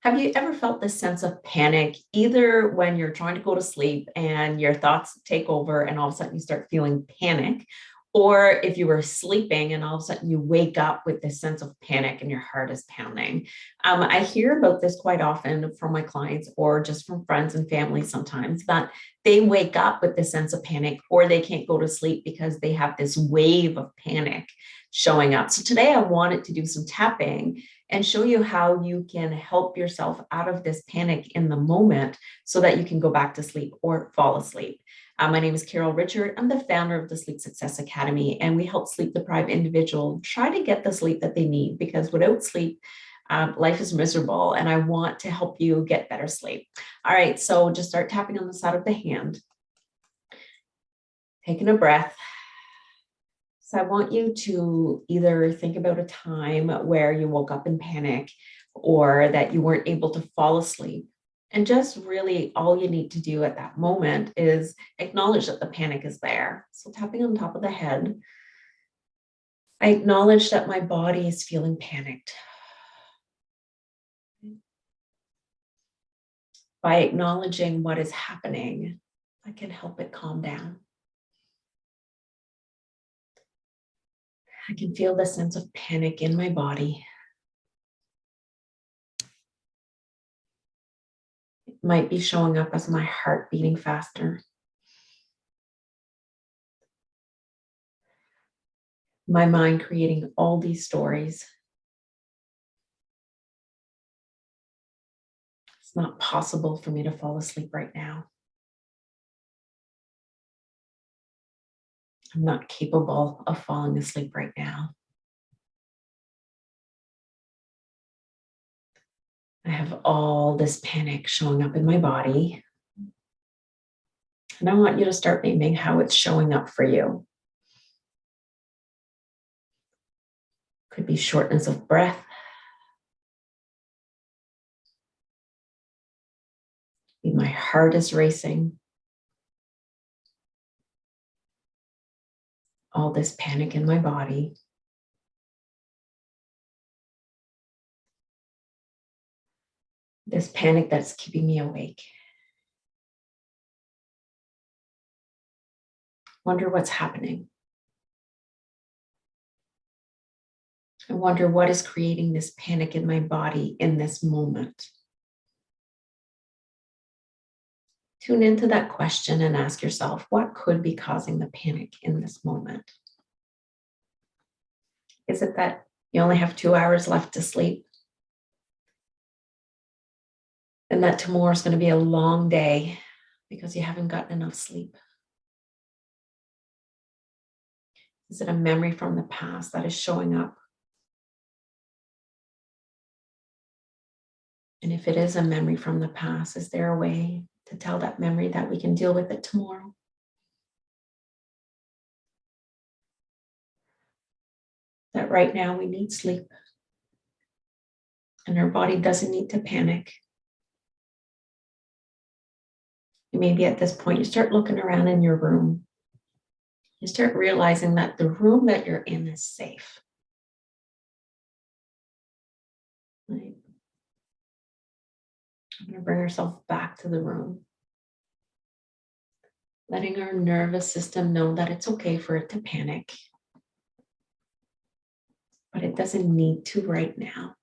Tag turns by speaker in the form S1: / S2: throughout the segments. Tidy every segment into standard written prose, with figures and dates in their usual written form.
S1: Have you ever felt this sense of panic, either when you're trying to go to sleep and your thoughts take over and all of a sudden you start feeling panic, or if you were sleeping and all of a sudden you wake up with this sense of panic and your heart is pounding? I hear about this quite often from my clients or just from friends and family sometimes that they wake up with this sense of panic or they can't go to sleep because they have this wave of panic showing up. So today I wanted to do some tapping and show you how you can help yourself out of this panic in the moment so that you can go back to sleep or fall asleep. My name is Carol Richard. I'm the founder of the Sleep Success Academy, and we help sleep deprived individuals try to get the sleep that they need because without sleep, life is miserable, and I want to help you get better sleep. All right, so just start tapping on the side of the hand, taking a breath. So I want you to either think about a time where you woke up in panic or that you weren't able to fall asleep. And just really all you need to do at that moment is acknowledge that the panic is there. So tapping on top of the head, I acknowledge that my body is feeling panicked. By acknowledging what is happening, I can help it calm down. I can feel the sense of panic in my body. It might be showing up as my heart beating faster. My mind creating all these stories. It's not possible for me to fall asleep right now. I'm not capable of falling asleep right now. I have all this panic showing up in my body. And I want you to start naming how it's showing up for you. Could be shortness of breath. My heart is racing. All this panic in my body. This panic that's keeping me awake. Wonder what's happening. I wonder what is creating this panic in my body in this moment. Tune into that question and ask yourself, what could be causing the panic in this moment? Is it that you only have 2 hours left to sleep? And that tomorrow is going to be a long day because you haven't gotten enough sleep? Is it a memory from the past that is showing up? And if it is a memory from the past, is there a way to tell that memory that we can deal with it tomorrow? That right now we need sleep and our body doesn't need to panic. Maybe at this point, you start looking around in your room. You start realizing that the room that you're in is safe. Right? I'm going to bring ourselves back to the room. Letting our nervous system know that it's okay for it to panic. But it doesn't need to right now.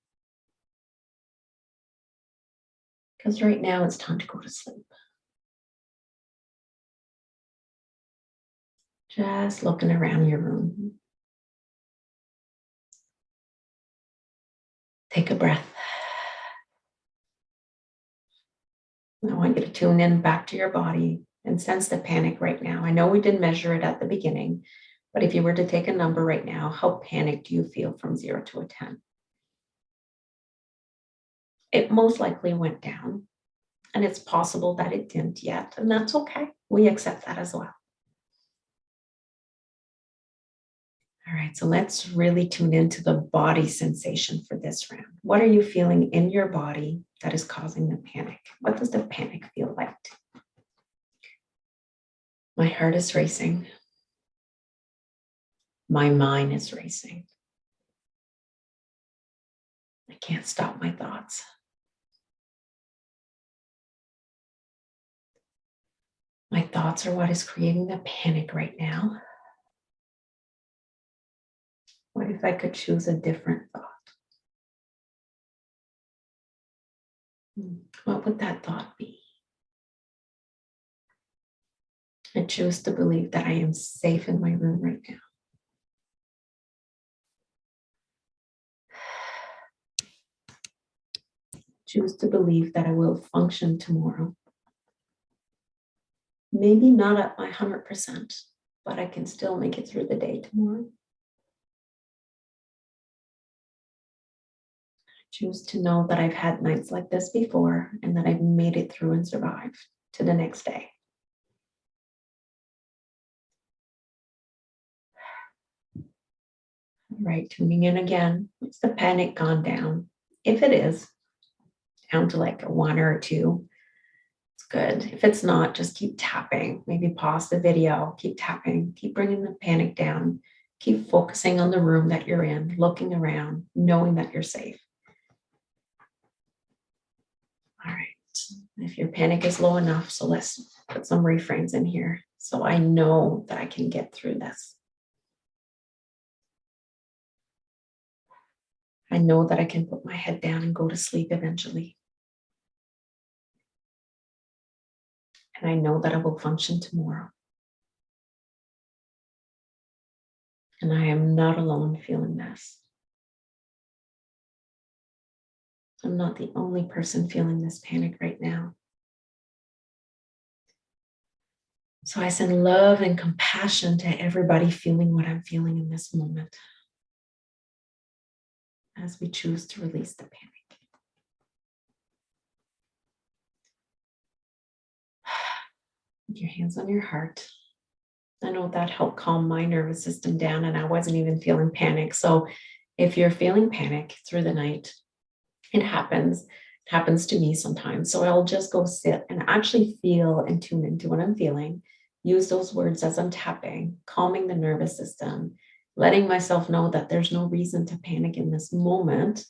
S1: Because right now it's time to go to sleep. Just looking around your room. Take a breath. I want you to tune in back to your body and sense the panic right now. I know we didn't measure it at the beginning, but if you were to take a number right now, how panicked do you feel from 0 to a 10? It most likely went down, and it's possible that it didn't yet, and that's okay. We accept that as well. All right, so let's really tune into the body sensation for this round. What are you feeling in your body that is causing the panic? What does the panic feel like? My heart is racing. My mind is racing. I can't stop my thoughts. My thoughts are what is creating the panic right now. What if I could choose a different thought? What would that thought be? I choose to believe that I am safe in my room right now. Choose to believe that I will function tomorrow. Maybe not at my 100%, but I can still make it through the day tomorrow. Choose to know that I've had nights like this before and that I've made it through and survived to the next day. All right, tuning in again. Is the panic gone down? If it is, down to like a 1 or a 2, it's good. If it's not, just keep tapping. Maybe pause the video, keep tapping, keep bringing the panic down. Keep focusing on the room that you're in, looking around, knowing that you're safe. All right. If your panic is low enough, so let's put some refrains in here. So I know that I can get through this. I know that I can put my head down and go to sleep eventually. And I know that I will function tomorrow. And I am not alone feeling this. I'm not the only person feeling this panic right now. So I send love and compassion to everybody feeling what I'm feeling in this moment as we choose to release the panic. Put your hands on your heart. I know that helped calm my nervous system down and I wasn't even feeling panic. So if you're feeling panic through the night, it happens. It happens to me sometimes. So I'll just go sit and actually feel and tune into what I'm feeling. Use those words as I'm tapping, calming the nervous system, letting myself know that there's no reason to panic in this moment,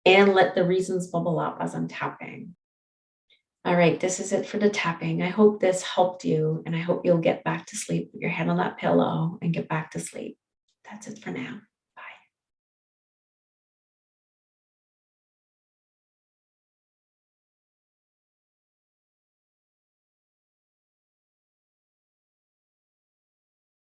S1: and let the reasons bubble up as I'm tapping. All right, this is it for the tapping. I hope this helped you, and I hope you'll get back to sleep, put your head on that pillow and get back to sleep. That's it for now.